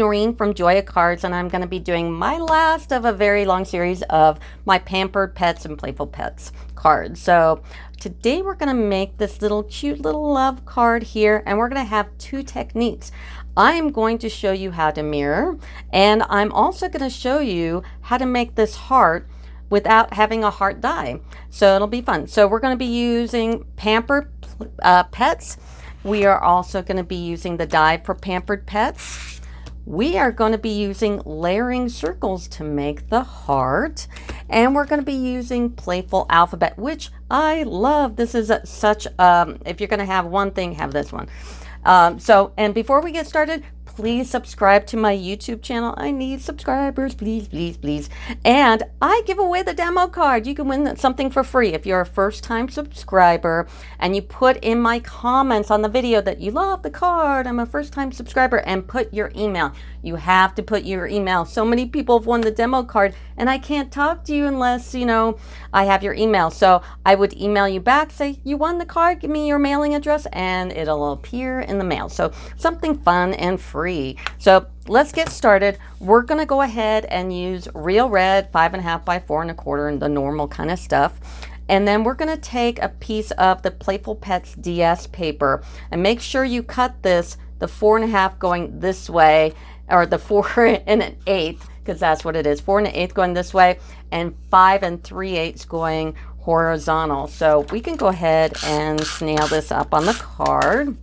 Noreen from Joya Cards, and I'm going to be doing my last of a very long series of my Pampered Pets and Playful Pets cards. So today we're going to make this little cute little love card here, and we're going to have two techniques. I am going to show you how to mirror, and I'm also going to show you how to make this heart without having a heart die. So it'll be fun. So we're going to be using Pampered Pets. We are also going to be using the die for Pampered Pets. We are going to be using layering circles to make the heart. And we're going to be using Playful Alphabet, which I love. This is such, if you're going to have one thing, have this one. And before we get started, please subscribe to my YouTube channel. I need subscribers, please, please, please. And I give away the demo card. You can win something for free if you're a first-time subscriber and you put in my comments on the video that you love the card, I'm a first-time subscriber, and put your email. You have to put your email. So many people have won the demo card and I can't talk to you unless, you know, I have your email. So I would email you back, say, you won the card, give me your mailing address, and it'll appear in the mail. So something fun and free. So let's get started. We're going to go ahead and use real red 5.5 by 4.25 and the normal kind of stuff. And then we're going to take a piece of the Playful Pets DS paper and make sure you cut this, the 4.5 going this way, or the 4 1/8, because that's what it is, 4 1/8 going this way, and 5 3/8 going horizontal. So we can go ahead and snail this up on the card.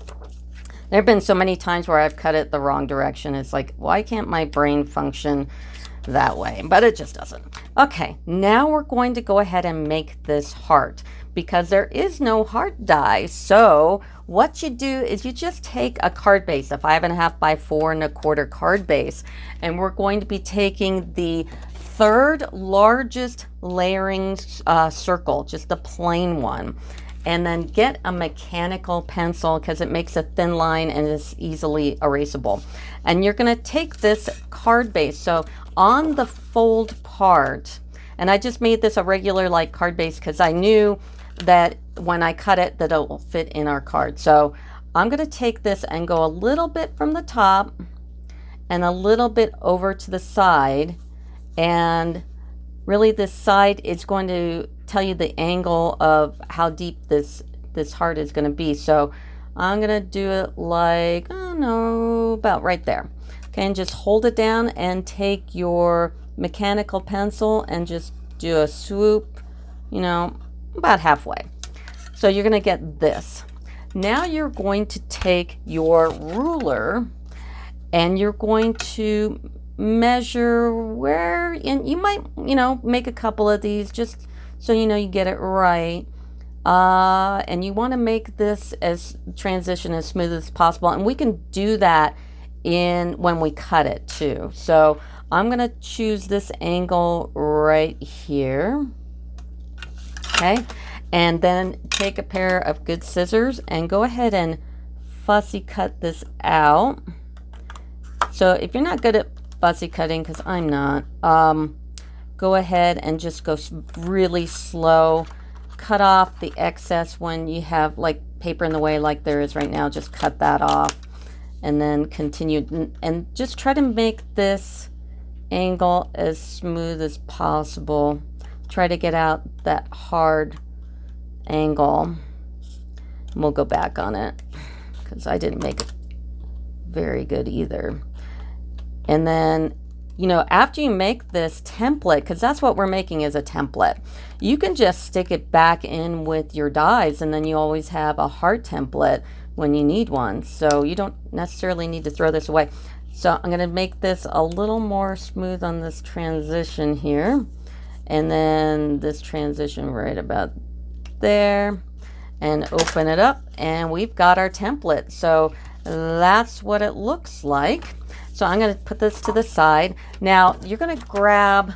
There have been so many times where I've cut it the wrong direction. It's like, why can't my brain function that way? But it just doesn't. Okay, now we're going to go ahead and make this heart because there is no heart die. So what you do is you just take a card base, a 5.5 by 4.25 card base, and we're going to be taking the third largest layering circle, just the plain one. And then get a mechanical pencil because it makes a thin line and is easily erasable. And you're going to take this card base. So on the fold part, and I just made this a regular like card base because I knew that when I cut it that it will fit in our card. So I'm going to take this and go a little bit from the top and a little bit over to the side. And really this side is going to tell you the angle of how deep this heart is going to be. So I'm going to do it like, I don't know, about right there. Okay, and just hold it down and take your mechanical pencil and just do a swoop, you know, about halfway. So you're going to get this. Now you're going to take your ruler and you're going to measure where, and you might, you know, make a couple of these just so you know you get it right. And you want to make this as transition as smooth as possible. And we can do that when we cut it too. So I'm going to choose this angle right here. Okay. And then take a pair of good scissors and go ahead and fussy cut this out. So if you're not good at fussy cutting, because I'm not, go ahead and just go really slow. Cut off the excess when you have like paper in the way like there is right now. Just cut that off and then continue and just try to make this angle as smooth as possible. Try to get out that hard angle. And we'll go back on it because I didn't make it very good either. And then, you know, after you make this template, because that's what we're making is a template, you can just stick it back in with your dies and then you always have a heart template when you need one. So you don't necessarily need to throw this away. So I'm going to make this a little more smooth on this transition here. And then this transition right about there. And open it up and we've got our template. So that's what it looks like. So I'm going to put this to the side. Now you're going to grab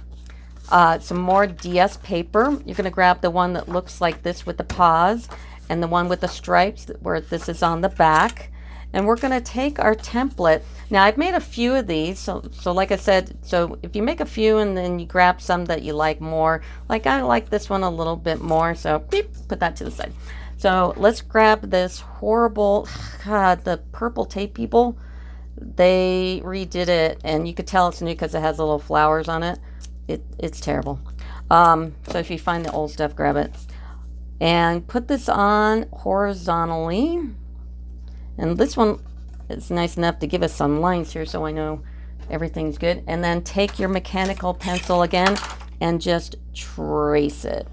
some more DS paper. You're going to grab the one that looks like this with the paws and the one with the stripes where this is on the back. And we're going to take our template. Now I've made a few of these. So like I said, so if you make a few and then you grab some that you like more, like I like this one a little bit more. So beep, put that to the side. So let's grab this horrible, God, the purple tape people. they redid it, and you could tell it's new because it has little flowers on it. It's terrible. So if you find the old stuff, grab it. And put this on horizontally. And this one is nice enough to give us some lines here so I know everything's good. And then take your mechanical pencil again and just trace it.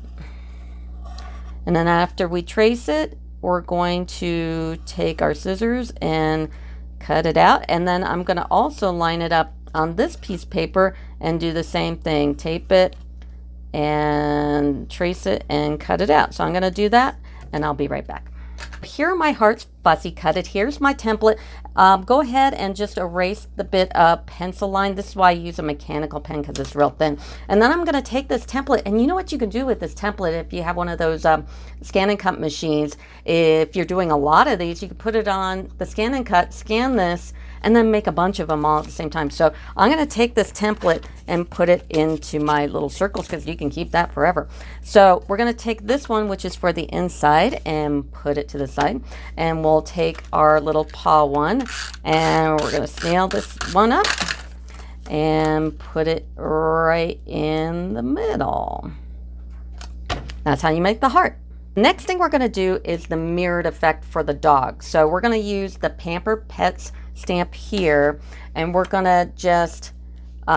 And then after we trace it, we're going to take our scissors and cut it out. And then I'm going to also line it up on this piece of paper and do the same thing. Tape it and trace it and cut it out. So I'm going to do that and I'll be right back. Here are my hearts fussy cutted. Here's my template. Go ahead and just erase the bit of pencil line. This is why I use a mechanical pen, because it's real thin. And then I'm going to take this template, and you know what you can do with this template if you have one of those scan and cut machines. If you're doing a lot of these, you can put it on the scan and cut, scan this, and then make a bunch of them all at the same time. So I'm going to take this template and put it into my little circles, because you can keep that forever. So we're going to take this one, which is for the inside, and put it to the side. And we'll take our little paw one, and we're going to snail this one up and put it right in the middle. That's how you make the heart. Next thing we're going to do is the mirrored effect for the dog. So we're going to use the Pampered Pets stamp here, and we're going to just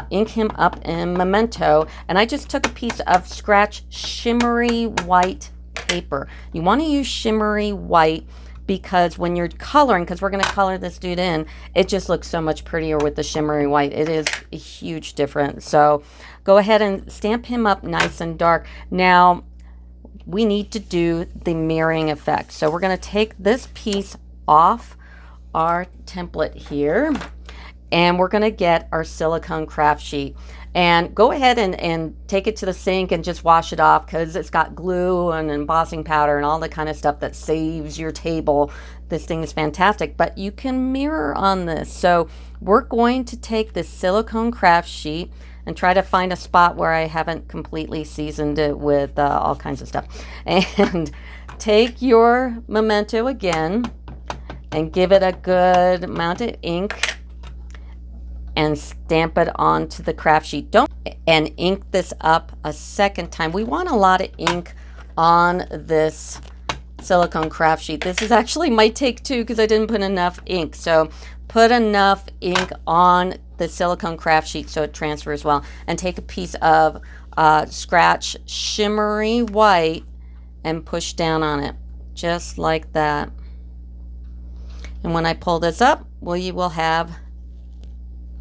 ink him up in Memento. And I just took a piece of scratch shimmery white paper. You want to use shimmery white because when you're coloring, because we're going to color this dude in, it just looks so much prettier with the shimmery white. It is a huge difference. So go ahead and stamp him up nice and dark. Now we need to do the mirroring effect. So we're going to take this piece off our template here, and we're going to get our silicone craft sheet. And go ahead and take it to the sink and just wash it off, because it's got glue and embossing powder and all the kind of stuff that saves your table. This thing is fantastic, but you can mirror on this. So we're going to take this silicone craft sheet and try to find a spot where I haven't completely seasoned it with all kinds of stuff. And take your Memento again and give it a good amount of ink and stamp it onto the craft sheet. Don't and ink this up a second time. We want a lot of ink on this silicone craft sheet. This is actually might take two because I didn't put enough ink. So put enough ink on the silicone craft sheet so it transfers well. And take a piece of scratch shimmery white and push down on it just like that. And when I pull this up, well, you will have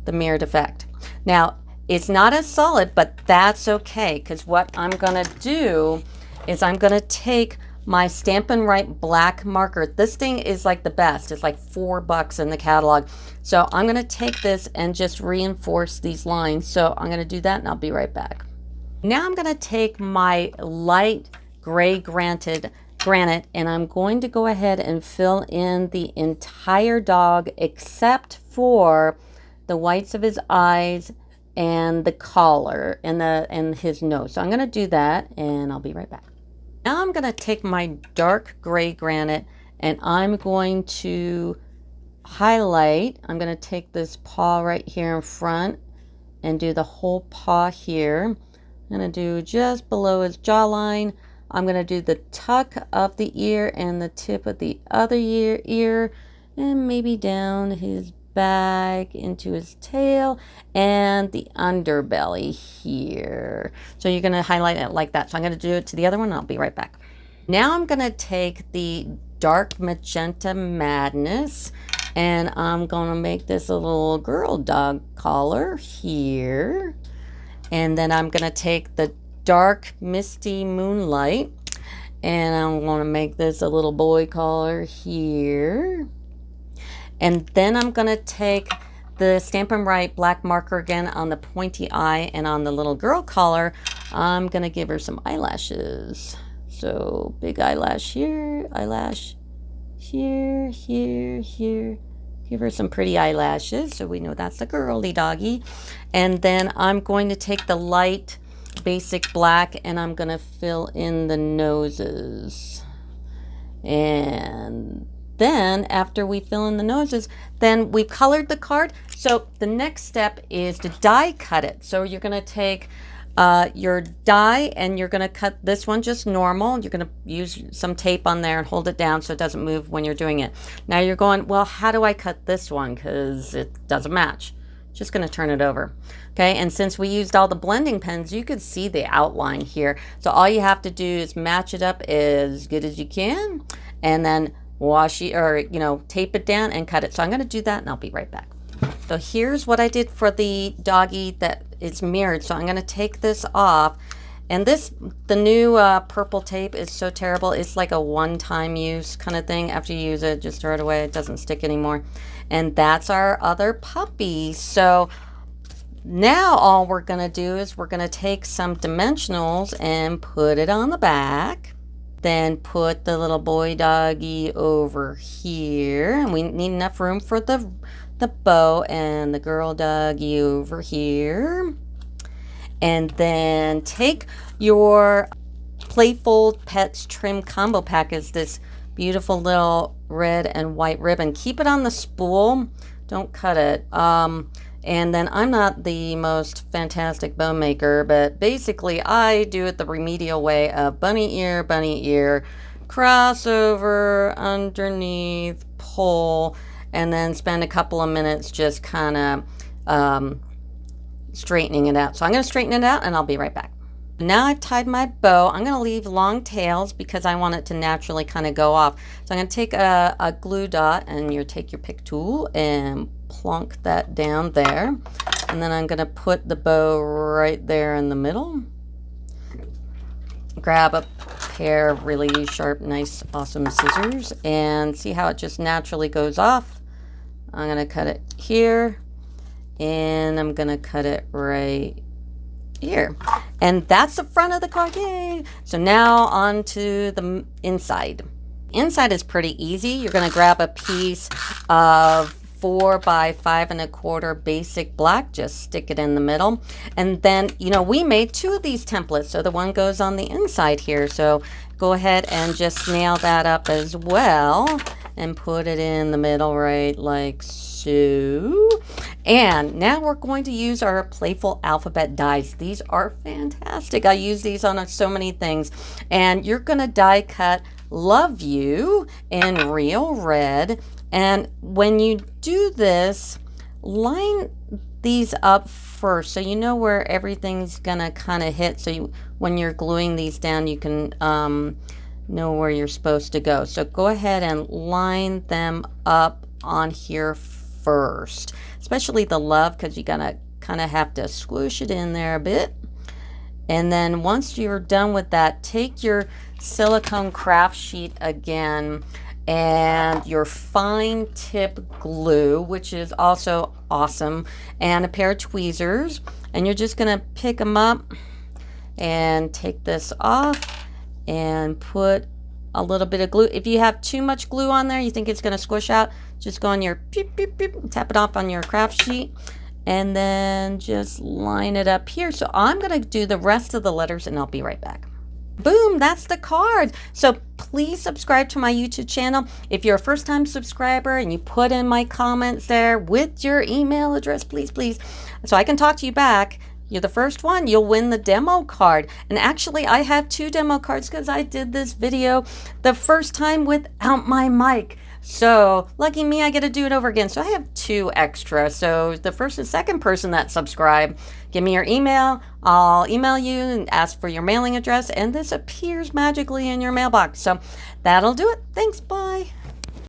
the mirrored effect. Now, it's not as solid, but that's okay, because what I'm going to do is I'm going to take my Stampin' Up black marker. This thing is like the best. It's like $4 in the catalog. So I'm going to take this and just reinforce these lines. So I'm going to do that, and I'll be right back. Now I'm going to take my light gray granite, and I'm going to go ahead and fill in the entire dog except for the whites of his eyes and the collar and his nose. So I'm going to do that, and I'll be right back. Now I'm going to take my dark gray granite, and I'm going to highlight. I'm going to take this paw right here in front and do the whole paw here. I'm going to do just below his jawline. I'm going to do the tuck of the ear and the tip of the other ear, and maybe down his back into his tail and the underbelly here. So you're going to highlight it like that. So I'm going to do it to the other one, and I'll be right back. Now I'm going to take the dark magenta madness, and I'm going to make this a little girl dog collar here. And then I'm going to take the dark misty moonlight, and I'm going to make this a little boy collar here. And then I'm going to take the Stampin' Up black marker again on the pointy eye, and on the little girl collar, I'm going to give her some eyelashes. So big eyelash here, eyelash here, here, here. Give her some pretty eyelashes so we know that's a girly doggy. And then I'm going to take the light basic black, and I'm going to fill in the noses. And then after we fill in the noses, then we've colored the card. So the next step is to die cut it. So you're going to take your die and you're going to cut this one just normal. You're going to use some tape on there and hold it down so it doesn't move when you're doing it. Now you're going, well, how do I cut this one? Because it doesn't match. Just going to turn it over. Okay, and since we used all the blending pens, you could see the outline here. So all you have to do is match it up as good as you can and then wash it, or tape it down and cut it. So I'm going to do that and I'll be right back. So here's what I did for the doggy that is mirrored. So I'm going to take this off, and the new purple tape is so terrible. It's like a one-time use kind of thing. After you use it, just throw it away. It doesn't stick anymore. And that's our other puppy. So now all we're going to do is we're going to take some dimensionals and put it on the back. Then put the little boy doggy over here, and we need enough room for the bow, and the girl doggy over here. And then take your Playful Pets Trim Combo Pack, is this beautiful little red and white ribbon. Keep it on the spool, don't cut it. And then I'm not the most fantastic bow maker, but basically I do it the remedial way of bunny ear, crossover, underneath, pull, and then spend a couple of minutes just kind of straightening it out. So I'm going to straighten it out and I'll be right back. Now I've tied my bow. I'm going to leave long tails because I want it to naturally kind of go off. So I'm going to take a glue dot, and you take your pick tool and plonk that down there. And then I'm going to put the bow right there in the middle. Grab a pair of really sharp, nice, awesome scissors and see how it just naturally goes off. I'm going to cut it here, and I'm going to cut it right here. And that's the front of the card. Yay! So now on to the inside. Inside is pretty easy. You're going to grab a piece of 4 by 5 1/4 basic black, just stick it in the middle. And then, we made 2 of these templates, so the one goes on the inside here. So go ahead and just nail that up as well and put it in the middle right like so. And now we're going to use our Playful alphabet dies. These are fantastic. I use these on so many things. And you're going to die cut Love You in real red. And when you do this, line these up first so you know where everything's gonna kind of hit, so when you're gluing these down you can know where you're supposed to go. So go ahead and line them up on here first, especially the love, because you're gonna kind of have to squish it in there a bit. And then once you're done with that, take your silicone craft sheet again and your fine tip glue, which is also awesome, and a pair of tweezers, and you're just going to pick them up and take this off and put a little bit of glue. If you have too much glue on there, you think it's going to squish out, just go on your beep, beep, beep, tap it off on your craft sheet, and then just line it up here. So I'm going to do the rest of the letters and I'll be right back. Boom, that's the card. So please subscribe to my YouTube channel. If you're a first-time subscriber and you put in my comments there with your email address, please, so I can talk to you back. You're the first one, you'll win the demo card. And actually, I have 2 demo cards because I did this video the first time without my mic. So lucky me, I get to do it over again. So I have 2 extra. So the first and second person that subscribe, give me your email. I'll email you and ask for your mailing address, and this appears magically in your mailbox. So that'll do it. Thanks. Bye.